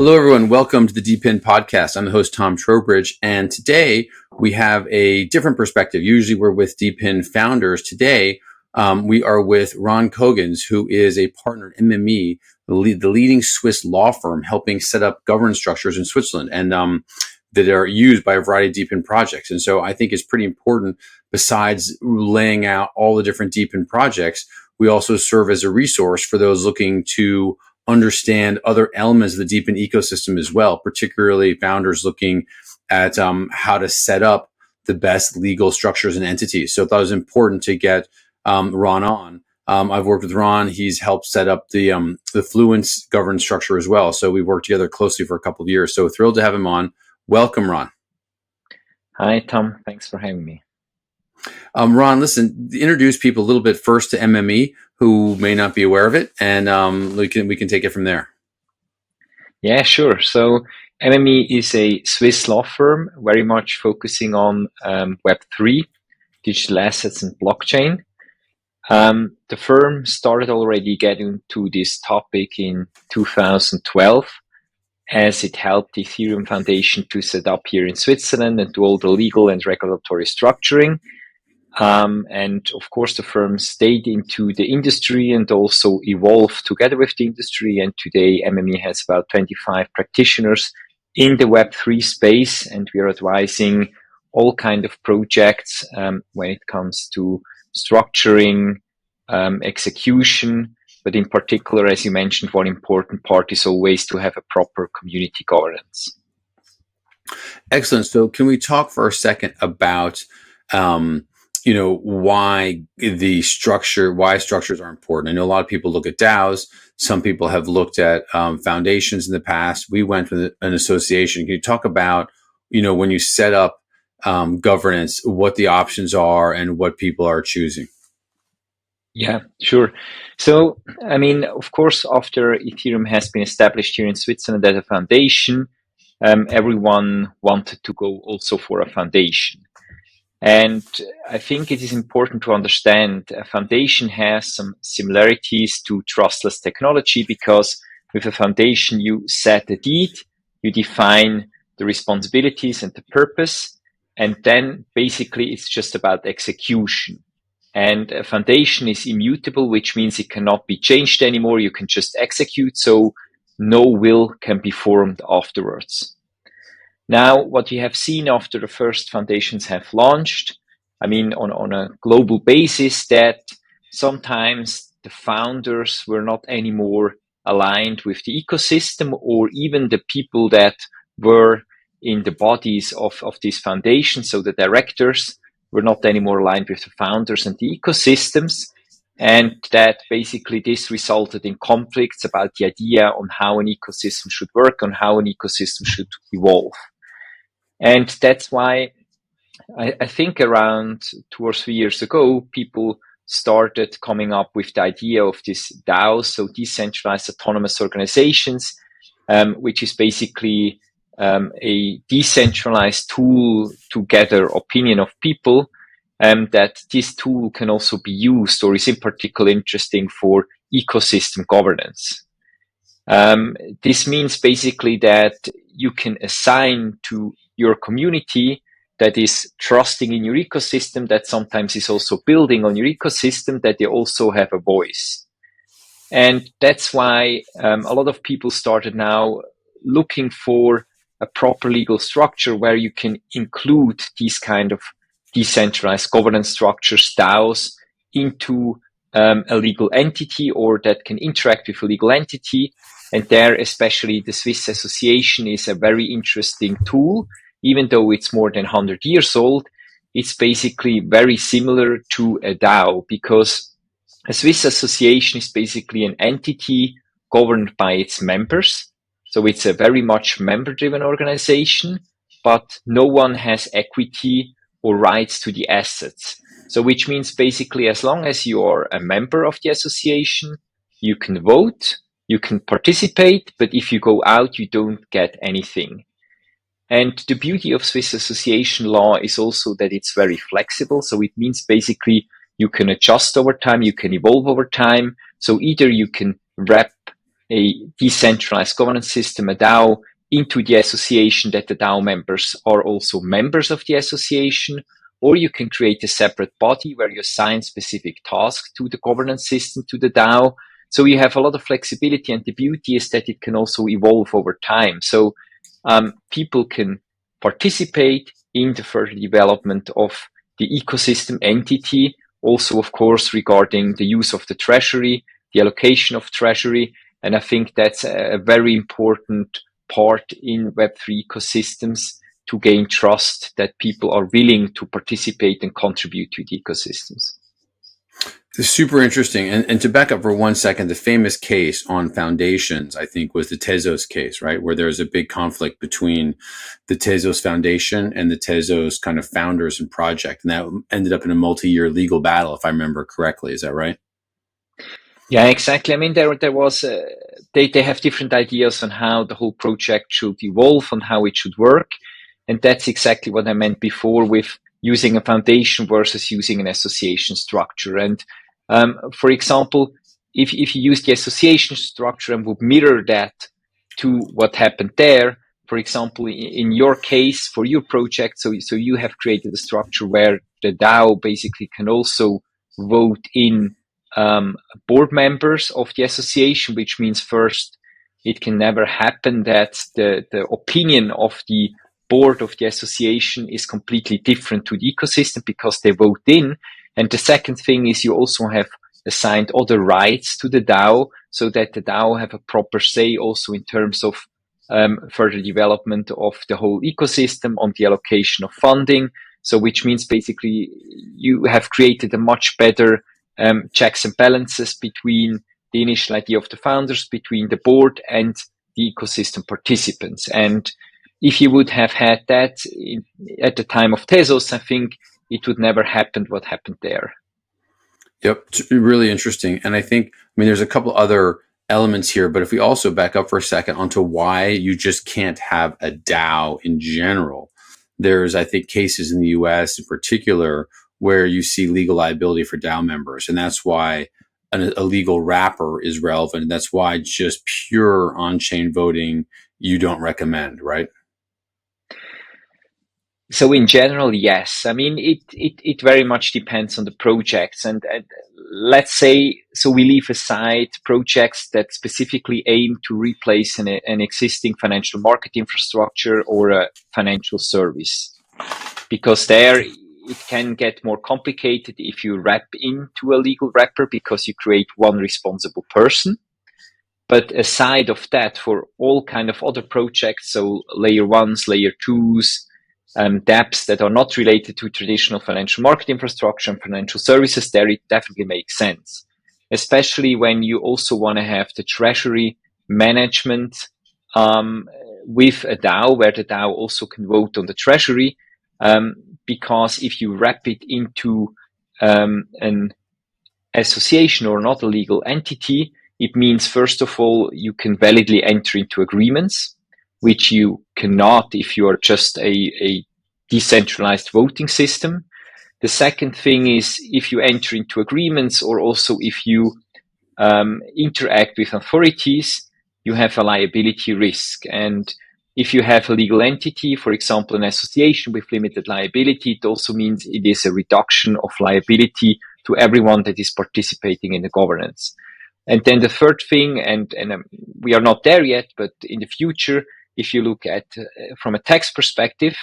Hello, everyone. Welcome to the DePINed podcast. I'm the host, Tom Trowbridge, and today we have a different perspective. Usually we're with DePINed founders. Today, we are with Ron Kogens, who is a partner at MME, the leading Swiss law firm helping set up governance structures in Switzerland and that are used by a variety of DePIN projects. And so I think it's pretty important, besides laying out all the different DePIN projects, we also serve as a resource for those looking to understand other elements of the DePIN ecosystem as well, particularly founders looking at how to set up the best legal structures and entities. So I thought it was important to get Ron on. I've worked with Ron. He's helped set up the Fluence governance structure as well. So we've worked together closely for a couple of years. So thrilled to have him on. Welcome, Ron. Hi, Tom. Thanks for having me. Ron, listen, introduce people a little bit first to MME who may not be aware of it, and we can take it from there. Yeah, sure. So MME is a Swiss law firm very much focusing on Web3, digital assets, and blockchain. The firm started already getting to this topic in 2012 as it helped the Ethereum Foundation to set up here in Switzerland and do all the legal and regulatory structuring. And of course, the firm stayed into the industry and also evolved together with the industry. And today, MME has about 25 practitioners in the Web3 space, and we are advising all kinds of projects when it comes to structuring, execution. But in particular, as you mentioned, one important part is always to have a proper community governance. Excellent. So can we talk for a second about why structures are important? I know a lot of people look at DAOs. Some people have looked at foundations in the past. We went with an association. Can you talk about, when you set up governance, what the options are and what people are choosing? Yeah, sure. So, I mean, of course, after Ethereum has been established here in Switzerland as a foundation, everyone wanted to go also for a foundation. And I think it is important to understand a foundation has some similarities to trustless technology, because with a foundation, you set a deed, you define the responsibilities and the purpose, and then basically it's just about execution. And a foundation is immutable, which means it cannot be changed anymore. You can just execute, so no will can be formed afterwards. Now, what you have seen after the first foundations have launched, I mean, on a global basis, that sometimes the founders were not anymore aligned with the ecosystem, or even the people that were in the bodies of this foundation. So the directors were not anymore aligned with the founders and the ecosystems. And that basically this resulted in conflicts about the idea on how an ecosystem should work, on how an ecosystem should evolve. And that's why I think around 2 or 3 years ago, people started coming up with the idea of this DAOs, so decentralized autonomous organizations, which is basically a decentralized tool to gather opinion of people, that this tool can also be used, or is in particular interesting for ecosystem governance. This means basically that you can assign to your community that is trusting in your ecosystem, that sometimes is also building on your ecosystem, that they also have a voice. And that's why a lot of people started now looking for a proper legal structure where you can include these kind of decentralized governance structures, DAOs, into a legal entity, or that can interact with a legal entity. And there, especially the Swiss Association is a very interesting tool. Even though it's more than 100 years old, it's basically very similar to a DAO, because a Swiss association is basically an entity governed by its members. So it's a very much member-driven organization, but no one has equity or rights to the assets. So which means basically as long as you are a member of the association, you can vote, you can participate, but if you go out, you don't get anything. And the beauty of Swiss association law is also that it's very flexible. So it means basically you can adjust over time, you can evolve over time. So either you can wrap a decentralized governance system, a DAO, into the association that the DAO members are also members of the association, or you can create a separate body where you assign specific tasks to the governance system, to the DAO. So you have a lot of flexibility, and the beauty is that it can also evolve over time. So people can participate in the further development of the ecosystem entity, also, of course, regarding the use of the treasury, the allocation of treasury. And I think that's a very important part in Web3 ecosystems to gain trust that people are willing to participate and contribute to the ecosystems. It's super interesting. And to back up for 1 second, the famous case on foundations, I think, was the Tezos case, right? Where there's a big conflict between the Tezos Foundation and the Tezos kind of founders and project. And that ended up in a multi-year legal battle, if I remember correctly. Is that right? Yeah, exactly. I mean, there was, they have different ideas on how the whole project should evolve, on how it should work. And that's exactly what I meant before with using a foundation versus using an association structure. And for example, if you use the association structure and would mirror that to what happened there, for example, in your case, for your project, so you have created a structure where the DAO basically can also vote in board members of the association, which means first, it can never happen that the opinion of the board of the association is completely different to the ecosystem because they vote in. And the second thing is you also have assigned other rights to the DAO so that the DAO have a proper say also in terms of further development of the whole ecosystem, on the allocation of funding. So which means basically you have created a much better checks and balances between the initial idea of the founders, between the board and the ecosystem participants. And if you would have had that at the time of Tezos, I think it would never happen what happened there. Yep. It's really interesting. And I think, there's a couple other elements here, but if we also back up for a second onto why you just can't have a DAO in general, there's, I think, cases in the US in particular where you see legal liability for DAO members. And that's why a legal wrapper is relevant. And that's why just pure on-chain voting you don't recommend, right? So in general, yes. I mean, it very much depends on the projects. And let's say, so we leave aside projects that specifically aim to replace an existing financial market infrastructure or a financial service, because there it can get more complicated if you wrap into a legal wrapper because you create one responsible person. But aside of that, for all kind of other projects, so layer ones, layer twos, dApps that are not related to traditional financial market infrastructure and financial services, there it definitely makes sense, especially when you also want to have the treasury management with a DAO, where the DAO also can vote on the treasury, because if you wrap it into an association or not a legal entity, it means, first of all, you can validly enter into agreements, which you cannot if you are just a decentralized voting system. The second thing is, if you enter into agreements or also if you interact with authorities, you have a liability risk. And if you have a legal entity, for example, an association with limited liability, it also means it is a reduction of liability to everyone that is participating in the governance. And then the third thing, and we are not there yet, but in the future, if you look at from a tax perspective,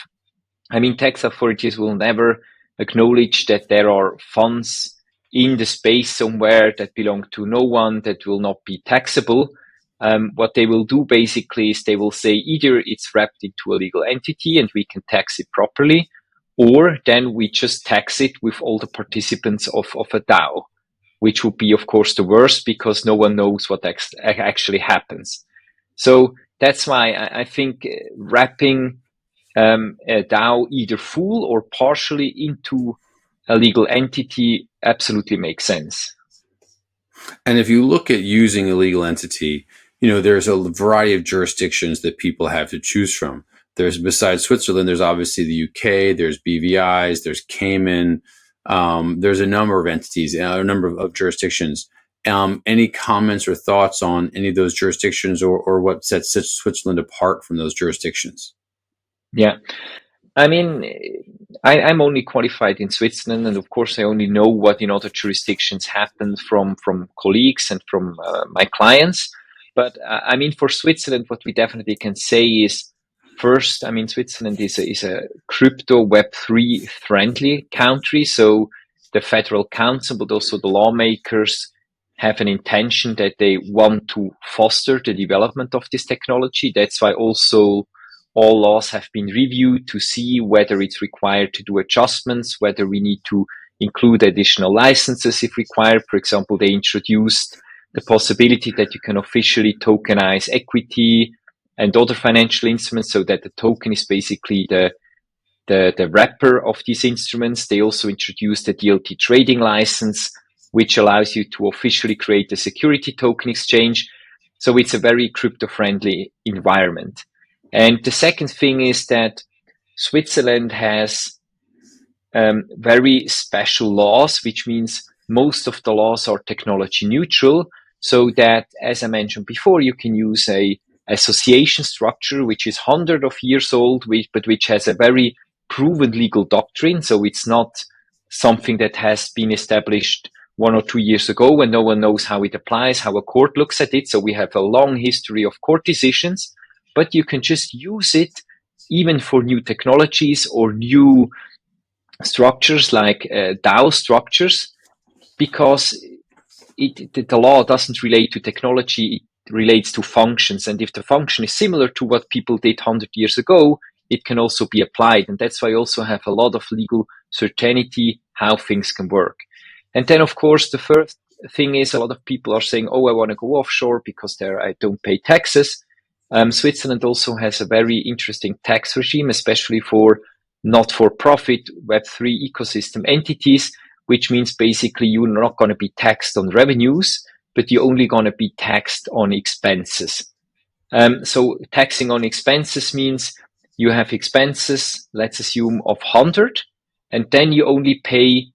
tax authorities will never acknowledge that there are funds in the space somewhere that belong to no one, that will not be taxable. What they will do basically is they will say either it's wrapped into a legal entity and we can tax it properly, or then we just tax it with all the participants of a DAO, which would be, of course, the worst because no one knows what actually happens. So that's why I think wrapping a DAO either full or partially into a legal entity absolutely makes sense. And if you look at using a legal entity, there's a variety of jurisdictions that people have to choose from. There's, besides Switzerland, there's obviously the UK, there's BVIs, there's Cayman, there's a number of entities, a number of jurisdictions. Any comments or thoughts on any of those jurisdictions, or what sets Switzerland apart from those jurisdictions? Yeah. I mean, I'm only qualified in Switzerland, and of course, I only know what in other jurisdictions happens from colleagues and from my clients. But I mean, for Switzerland, what we definitely can say is, first, I mean, Switzerland is a crypto Web3 friendly country. So the Federal Council, but also the lawmakers, have an intention that they want to foster the development of this technology. That's why also all laws have been reviewed to see whether it's required to do adjustments, whether we need to include additional licenses if required. For example, they introduced the possibility that you can officially tokenize equity and other financial instruments, so that the token is basically the wrapper of these instruments. They also introduced the DLT trading license, which allows you to officially create a security token exchange. So it's a very crypto-friendly environment. And the second thing is that Switzerland has very special laws, which means most of the laws are technology neutral, so that, as I mentioned before, you can use a association structure which is hundreds of years old, but which has a very proven legal doctrine. So it's not something that has been established 1 or 2 years ago and no one knows how it applies, how a court looks at it. So we have a long history of court decisions, but you can just use it even for new technologies or new structures like DAO structures, because the law doesn't relate to technology, it relates to functions. And if the function is similar to what people did 100 years ago, it can also be applied. And that's why I also have a lot of legal certainty how things can work. And then, of course, the first thing is a lot of people are saying, oh, I want to go offshore because there I don't pay taxes. Switzerland also has a very interesting tax regime, especially for not-for-profit Web3 ecosystem entities, which means basically you're not going to be taxed on revenues, but you're only going to be taxed on expenses. So taxing on expenses means you have expenses, let's assume, of 100, and then you only pay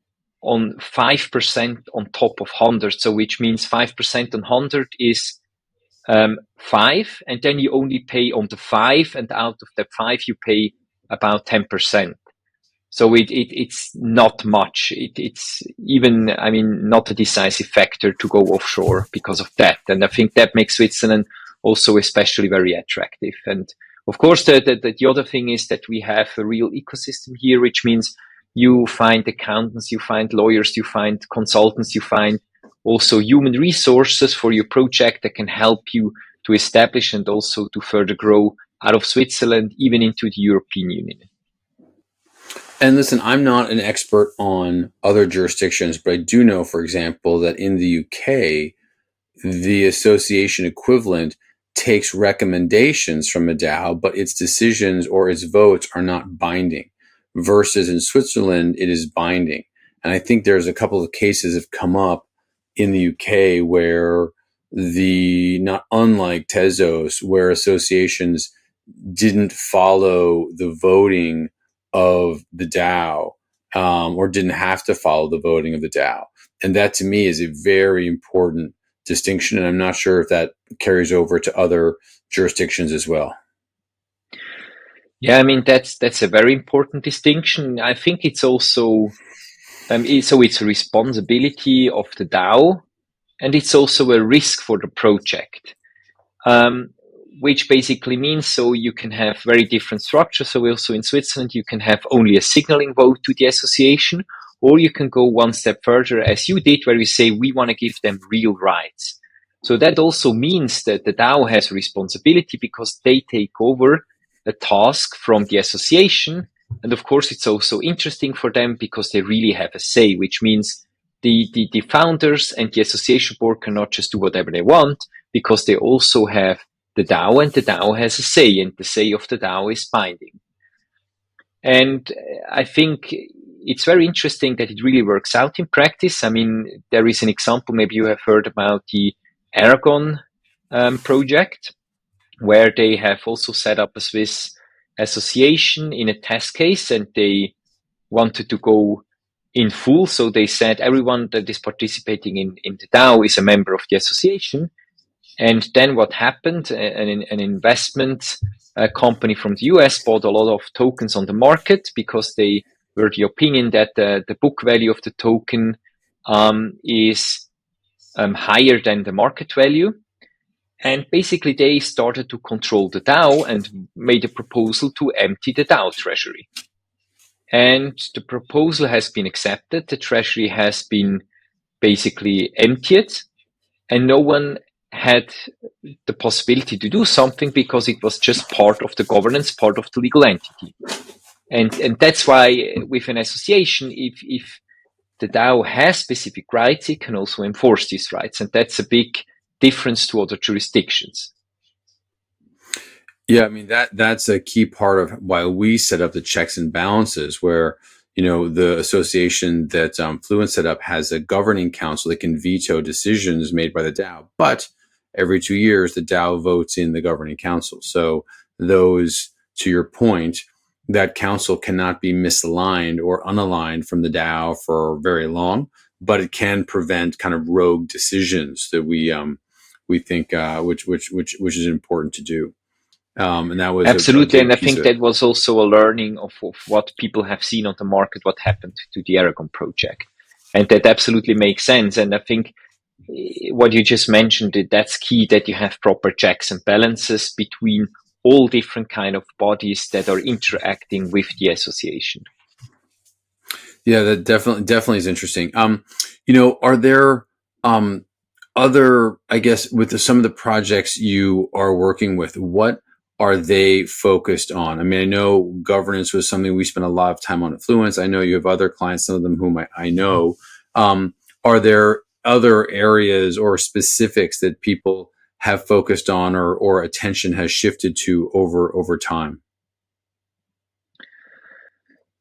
on 5% on top of 100. So which means 5% on 100 is 5, and then you only pay on the 5, and out of the 5 you pay about 10%. So it's not much. It's even, I mean, not a decisive factor to go offshore because of that. And I think that makes Switzerland also especially very attractive. And of course, the other thing is that we have a real ecosystem here, which means you find accountants, you find lawyers, you find consultants, you find also human resources for your project that can help you to establish and also to further grow out of Switzerland, even into the European Union. And listen, I'm not an expert on other jurisdictions, but I do know, for example, that in the UK, the association equivalent takes recommendations from a DAO, but its decisions or its votes are not binding, versus in Switzerland, it is binding. And I think there's a couple of cases have come up in the UK where not unlike Tezos, where associations didn't follow the voting of the DAO, or didn't have to follow the voting of the DAO. And that to me is a very important distinction. And I'm not sure if that carries over to other jurisdictions as well. Yeah, I mean, that's a very important distinction. I think it's also, so it's a responsibility of the DAO, and it's also a risk for the project. Which basically means, so you can have very different structures. So also in Switzerland, you can have only a signaling vote to the association, or you can go one step further, as you did, where you say, we want to give them real rights. So that also means that the DAO has a responsibility because they take over a task from the association. And of course, it's also interesting for them because they really have a say, which means the founders and the association board cannot just do whatever they want, because they also have the DAO, and the DAO has a say, and the say of the DAO is binding. And I think it's very interesting that it really works out in practice. I mean, there is an example, maybe you have heard about the Aragon project, where they have also set up a Swiss association in a test case, and they wanted to go in full. So they said everyone that is participating in the DAO is a member of the association. And then what happened? An investment company from the US bought a lot of tokens on the market because they were the opinion that the book value of the token is higher than the market value. And basically they started to control the DAO and made a proposal to empty the DAO treasury. And the proposal has been accepted. The treasury has been basically emptied, and no one had the possibility to do something because it was just part of the governance, part of the legal entity. And that's why with an association, if the DAO has specific rights, it can also enforce these rights. And that's a big difference to other jurisdictions. Yeah, I mean that's a key part of why we set up the checks and balances, where the association that Fluence set up has a governing council that can veto decisions made by the DAO, but every 2 years the DAO votes in the governing council. So those, to your point, that council cannot be misaligned or unaligned from the DAO for very long, but it can prevent kind of rogue decisions that we think which is important to do. And that was absolutely, and I think that was also a learning of what people have seen on the market, what happened to the Aragon project, and that absolutely makes sense. And I think what you just mentioned, that's key, that you have proper checks and balances between all different kind of bodies that are interacting with the association. Yeah, that definitely is interesting. Are there other, I guess, with some of the projects you are working with, what are they focused on? I mean, I know governance was something we spent a lot of time on at Fluence. I know you have other clients, some of them whom I know. Are there other areas or specifics that people have focused on or attention has shifted to over time?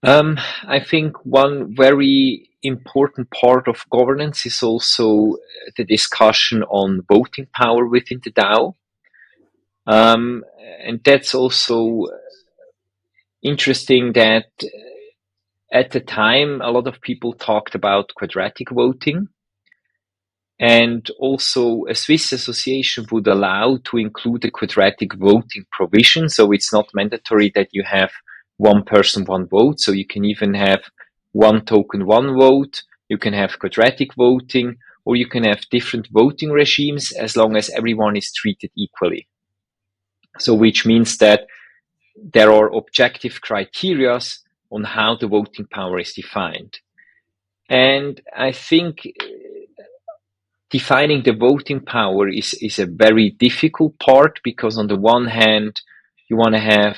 I think one very important part of governance is also the discussion on voting power within the DAO. And that's also interesting that at the time, a lot of people talked about quadratic voting. And also a Swiss association would allow to include a quadratic voting provision. So it's not mandatory that you have one person, one vote. So you can even have one token, one vote. You can have quadratic voting, or you can have different voting regimes as long as everyone is treated equally. So which means that there are objective criteria on how the voting power is defined. And I think defining the voting power is a very difficult part, because on the one hand, you want to have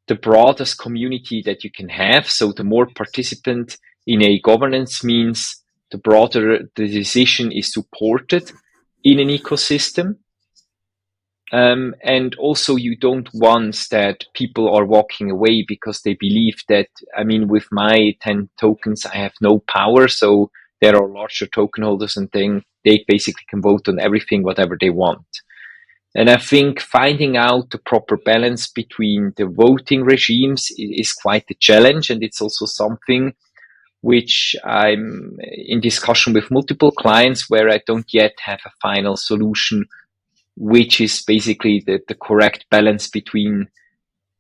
the broadest community that you can have. So the more participant in a governance means the broader the decision is supported in an ecosystem. And also you don't want that people are walking away because they believe that, I mean, with my 10 tokens, I have no power. So there are larger token holders and then they basically can vote on everything, whatever they want. And I think finding out the proper balance between the voting regimes is quite a challenge. And it's also something which I'm in discussion with multiple clients where I don't yet have a final solution, which is basically the correct balance between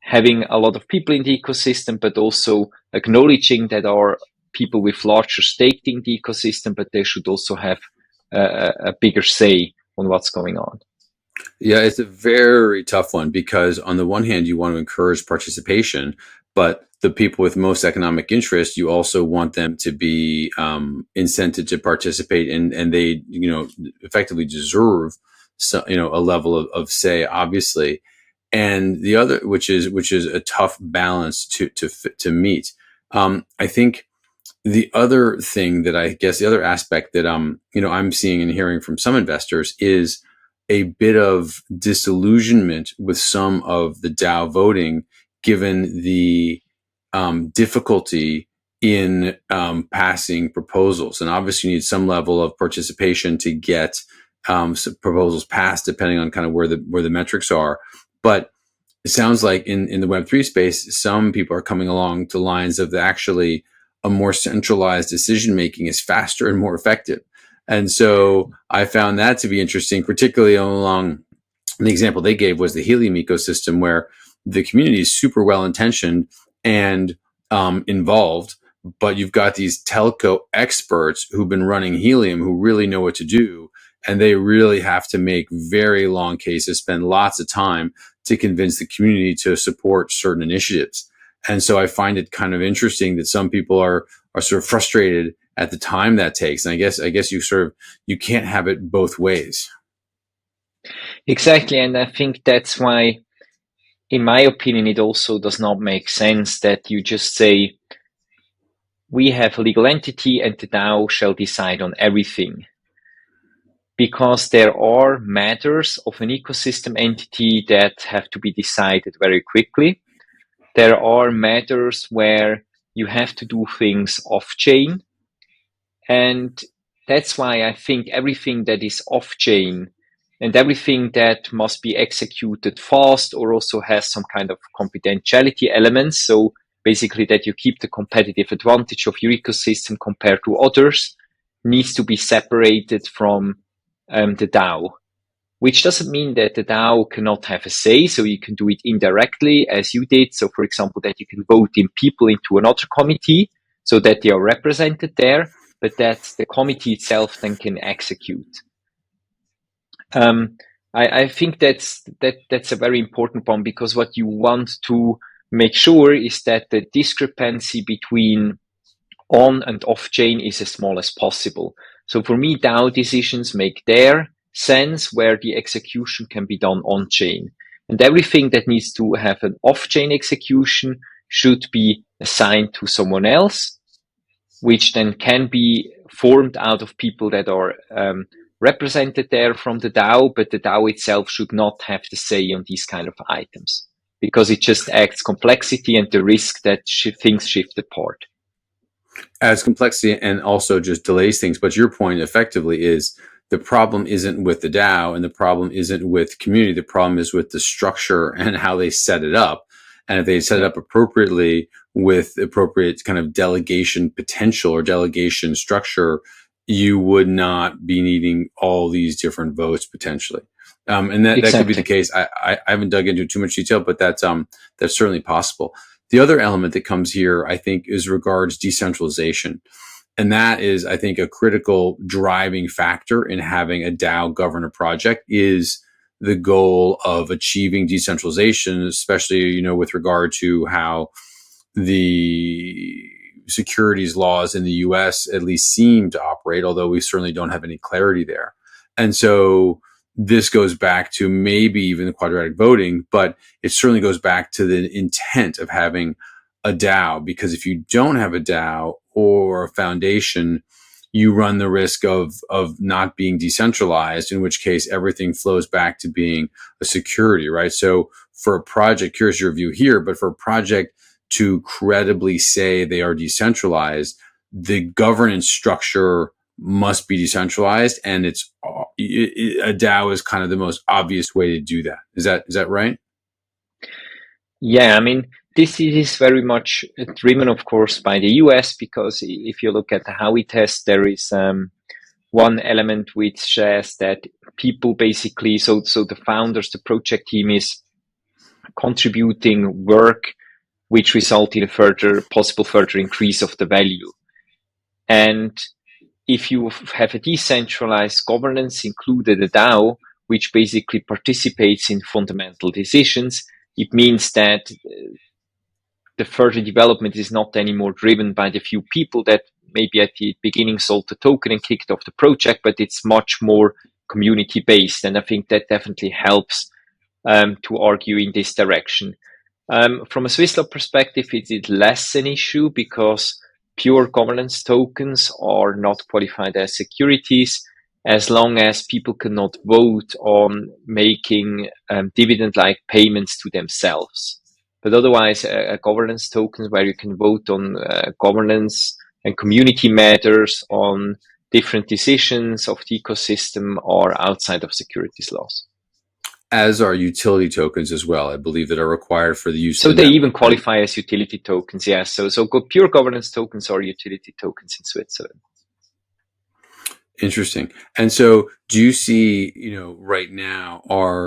having a lot of people in the ecosystem, but also acknowledging that are people with larger stake in the ecosystem, but they should also have a bigger say on what's going on. Yeah, it's a very tough one, because on the one hand, you want to encourage participation, but the people with most economic interest, you also want them to be incented to participate, and they, effectively deserve a level of say, obviously. And the other, which is a tough balance to meet. I think the other thing that I guess the other aspect that I'm seeing and hearing from some investors is a bit of disillusionment with some of the DAO voting, given the difficulty in passing proposals. And obviously you need some level of participation to get proposals passed, depending on kind of where the metrics are. But it sounds like in the Web3 space, some people are coming along to lines of actually, a more centralized decision making is faster and more effective. And so I found that to be interesting, particularly along the example they gave was the Helium ecosystem, where the community is super well intentioned and involved, but you've got these telco experts who've been running Helium who really know what to do. And they really have to make very long cases, spend lots of time to convince the community to support certain initiatives. And so I find it kind of interesting that some people are sort of frustrated at the time that takes. And I guess you can't have it both ways. Exactly. And I think that's why, in my opinion, it also does not make sense that you just say, we have a legal entity and the DAO shall decide on everything. Because there are matters of an ecosystem entity that have to be decided very quickly. There are matters where you have to do things off-chain. And that's why I think everything that is off-chain and everything that must be executed fast or also has some kind of confidentiality elements, so basically that you keep the competitive advantage of your ecosystem compared to others, needs to be separated from the DAO, which doesn't mean that the DAO cannot have a say. So you can do it indirectly as you did. So for example, that you can vote in people into another committee so that they are represented there, but that the committee itself then can execute. I think that's a very important one, because what you want to make sure is that the discrepancy between on and off chain is as small as possible. So for me, DAO decisions make their sense where the execution can be done on chain, and everything that needs to have an off chain execution should be assigned to someone else, which then can be formed out of people that are represented there from the DAO, but the DAO itself should not have the say on these kind of items, because it just adds complexity and the risk that things shift apart. Adds complexity and also just delays things. But your point effectively is the problem isn't with the DAO and the problem isn't with community. The problem is with the structure and how they set it up. And if they set it up appropriately with appropriate kind of delegation potential or delegation structure, you would not be needing all these different votes potentially. And that could be the case. I haven't dug into too much detail, but that's certainly possible. The other element that comes here, I think, is regards decentralization. And that is, I think, a critical driving factor in having a DAO govern a project is the goal of achieving decentralization, especially, with regard to how the securities laws in the US at least seem to operate, although we certainly don't have any clarity there. And so this goes back to maybe even the quadratic voting, but it certainly goes back to the intent of having a DAO, because if you don't have a DAO or a foundation, you run the risk of not being decentralized, in which case everything flows back to being a security, right? So for a project, curious your view here, but for a project to credibly say they are decentralized, the governance structure must be decentralized, and a DAO is kind of the most obvious way to do that. Is that right? Yeah, I mean, this is very much driven, of course, by the US, because if you look at the Howey test, there is one element which says that people basically, so the founders, the project team is contributing work which result in a possible further increase of the value. And if you have a decentralized governance, included a DAO, which basically participates in fundamental decisions, it means that the further development is not anymore driven by the few people that maybe at the beginning sold the token and kicked off the project, but it's much more community-based. And I think that definitely helps to argue in this direction. From a Swiss law perspective, it's less an issue because pure governance tokens are not qualified as securities as long as people cannot vote on making dividend-like payments to themselves. But otherwise, a governance token where you can vote on governance and community matters on different decisions of the ecosystem are outside of securities laws. as are utility tokens as well, I believe, that are required for the use So of the they network. even qualify as utility tokens, yes. So pure governance tokens are utility tokens in Switzerland. Interesting. And so do you see, right now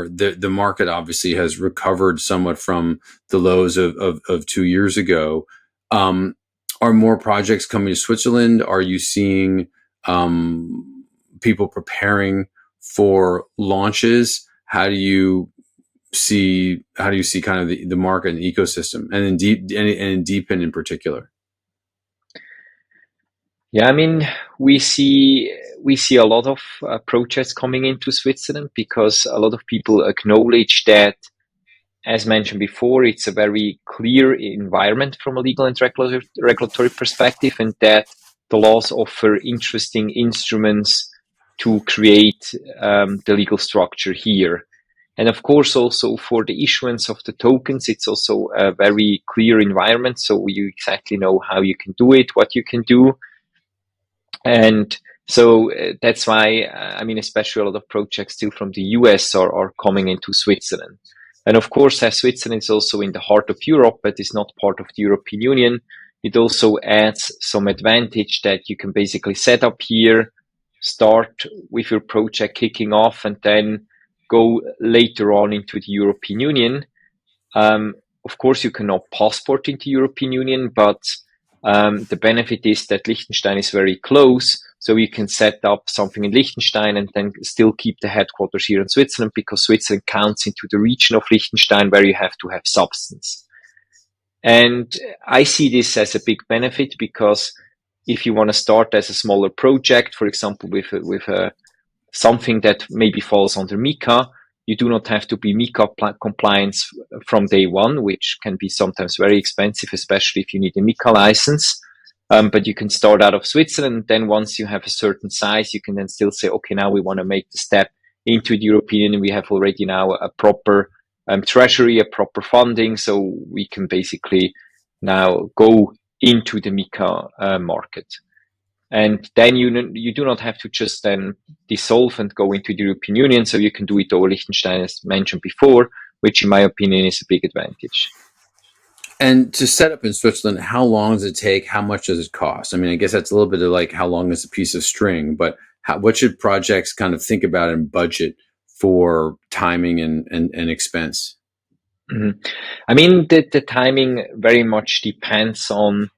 the market obviously has recovered somewhat from the lows of 2 years ago. Are more projects coming to Switzerland? Are you seeing people preparing for launches? How do you see kind of the market and the ecosystem, and in DePIN in particular? Yeah, I mean, we see a lot of projects coming into Switzerland because a lot of people acknowledge that, as mentioned before, it's a very clear environment from a legal and regulatory perspective, and that the laws offer interesting instruments to create the legal structure here. And of course, also for the issuance of the tokens, it's also a very clear environment. So you exactly know how you can do it, what you can do. And so that's why, I mean, especially a lot of projects still from the US are coming into Switzerland. And of course, as Switzerland is also in the heart of Europe, but is not part of the European Union, it also adds some advantage that you can basically set up here, start with your project kicking off, and then go later on into the European Union. Of course, you cannot passport into European Union, but the benefit is that Liechtenstein is very close, so you can set up something in Liechtenstein and then still keep the headquarters here in Switzerland, because Switzerland counts into the region of Liechtenstein where you have to have substance. And I see this as a big benefit, because if you want to start as a smaller project, for example, with something that maybe falls under MiCA, you do not have to be MiCA compliance from day one, which can be sometimes very expensive, especially if you need a MiCA license. But you can start out of Switzerland. Then once you have a certain size, you can then still say, okay, now we want to make the step into the European Union. We have already now a proper treasury, a proper funding. So we can basically now go into the MiCA market. And then you do not have to just then dissolve and go into the European Union. So you can do it over Liechtenstein, as mentioned before, which in my opinion is a big advantage. And to set up in Switzerland, how long does it take? How much does it cost? I mean, I guess that's a little bit of like how long is a piece of string, but what should projects kind of think about and budget for timing and expense? Mm-hmm. I mean, the timing very much depends on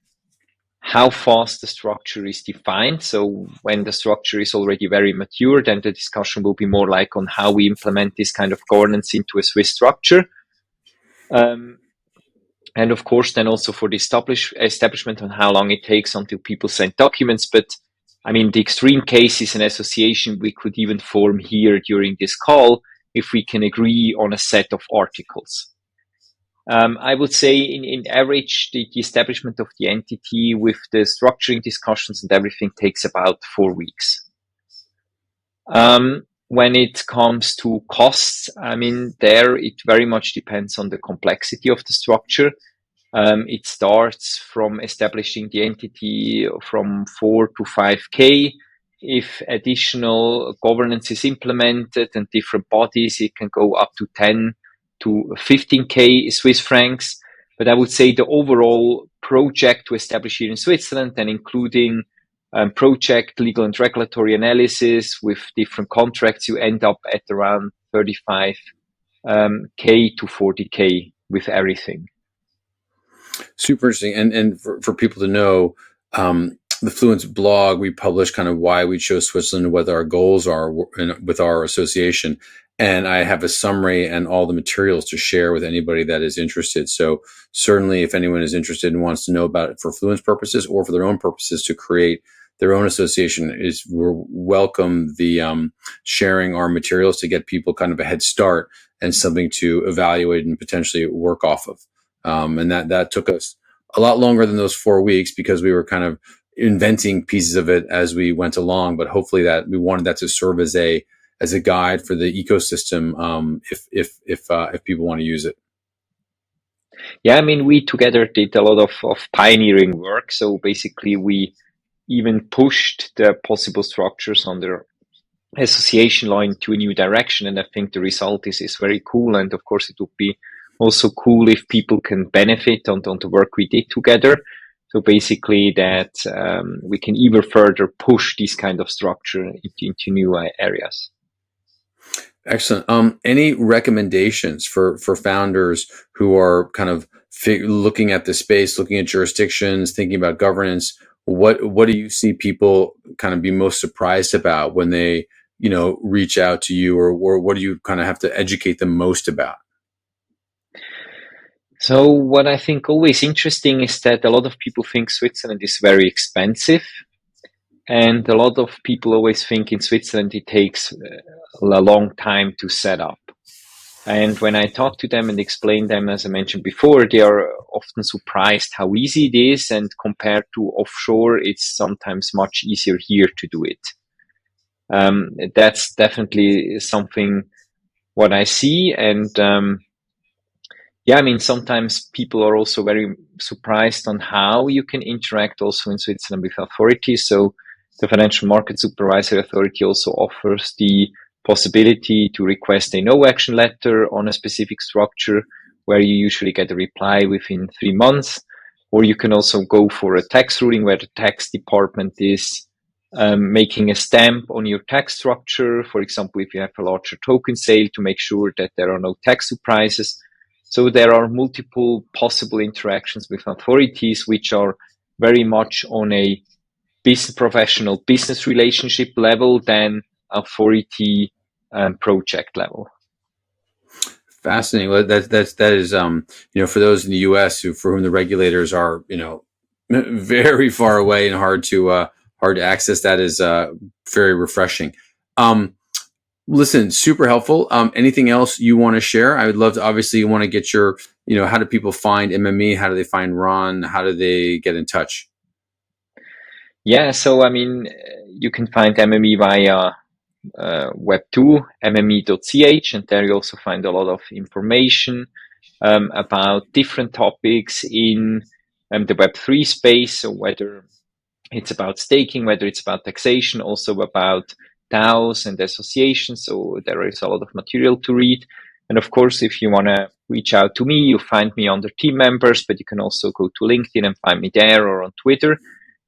how fast the structure is defined. So when the structure is already very mature, then the discussion will be more like on how we implement this kind of governance into a Swiss structure. And of course, then also for the establishment on how long it takes until people send documents. But I mean, the extreme case is an association we could even form here during this call if we can agree on a set of articles. I would say in average, the establishment of the entity with the structuring discussions and everything takes about 4 weeks. When it comes to costs, I mean, there it very much depends on the complexity of the structure. It starts from establishing the entity from 4 to 5K. If additional governance is implemented and different bodies, it can go up to 10 to 15K Swiss francs. But I would say the overall project to establish here in Switzerland, and including project legal and regulatory analysis with different contracts, you end up at around 35K to 40K with everything. Super interesting. And for people to know, the Fluence blog, we publish kind of why we chose Switzerland, what our goals are with our association. And I have a summary and all the materials to share with anybody that is interested. So certainly if anyone is interested and wants to know about it for Fluence purposes or for their own purposes to create their own association, we're welcome the sharing our materials to get people kind of a head start and something to evaluate and potentially work off of. And that took us a lot longer than those 4 weeks because we were kind of inventing pieces of it as we went along. But hopefully that we wanted that to serve as a guide for the ecosystem if people want to use it. Yeah, I mean, we together did a lot of pioneering work. So basically, we even pushed the possible structures under association law into a new direction. And I think the result is very cool. And of course, it would be also cool if people can benefit on the work we did together. So basically that we can even further push this kind of structure into new areas. Excellent. Any recommendations for founders who are kind of looking at the space, looking at jurisdictions, thinking about governance? What do you see people kind of be most surprised about when they, reach out to you, or what do you kind of have to educate them most about? So what I think always interesting is that a lot of people think Switzerland is very expensive. And a lot of people always think in Switzerland it takes a long time to set up. And when I talk to them and explain them, as I mentioned before, they are often surprised how easy it is. And compared to offshore, it's sometimes much easier here to do it. That's definitely something what I see. And sometimes people are also very surprised on how you can interact also in Switzerland with authorities. So the Financial Market Supervisory Authority also offers the possibility to request a no action letter on a specific structure, where you usually get a reply within 3 months. Or you can also go for a tax ruling where the tax department is making a stamp on your tax structure. For example, if you have a larger token sale, to make sure that there are no tax surprises. So there are multiple possible interactions with authorities, which are very much on a professional business relationship level than authority project level. Fascinating. Well, that is for those in the U.S. for whom the regulators are very far away and hard to access. That is very refreshing. Listen, super helpful. Anything else you want to share? I would love to. Obviously, you want to get your how do people find MME? How do they find Ron? How do they get in touch? Yeah, so you can find MME via Web2, MME.ch, and there you also find a lot of information about different topics in the Web3 space. So whether it's about staking, whether it's about taxation, also about DAOs and associations. So there is a lot of material to read. And of course, if you want to reach out to me, you find me under team members, but you can also go to LinkedIn and find me there, or on Twitter.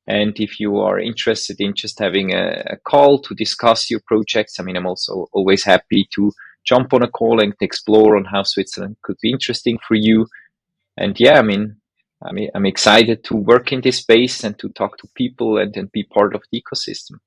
And if you are interested in just having a call to discuss your projects, I'm also always happy to jump on a call and explore on how Switzerland could be interesting for you. And yeah, I'm excited to work in this space and to talk to people and be part of the ecosystem.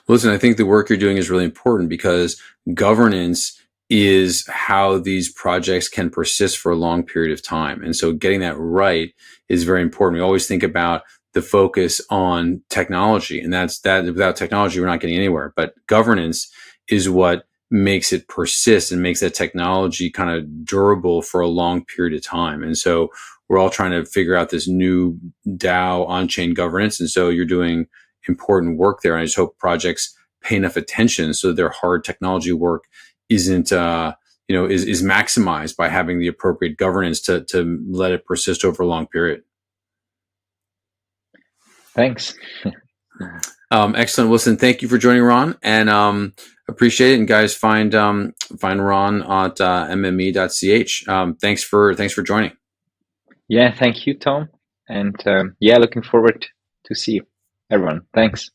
Listen, I think the work you're doing is really important, because governance is how these projects can persist for a long period of time. And so getting that right is very important. We always think about the focus on technology, and that without technology, we're not getting anywhere. But governance is what makes it persist and makes that technology kind of durable for a long period of time. And so we're all trying to figure out this new DAO on-chain governance. And so you're doing important work there. And I just hope projects pay enough attention so their hard technology work isn't, is maximized by having the appropriate governance to let it persist over a long period. Thanks. Excellent. Listen, thank you for joining, Ron, and appreciate it. And guys, find Ron at MME.ch. Thanks for joining. Yeah, thank you, Tom. And looking forward to see you, everyone. Thanks.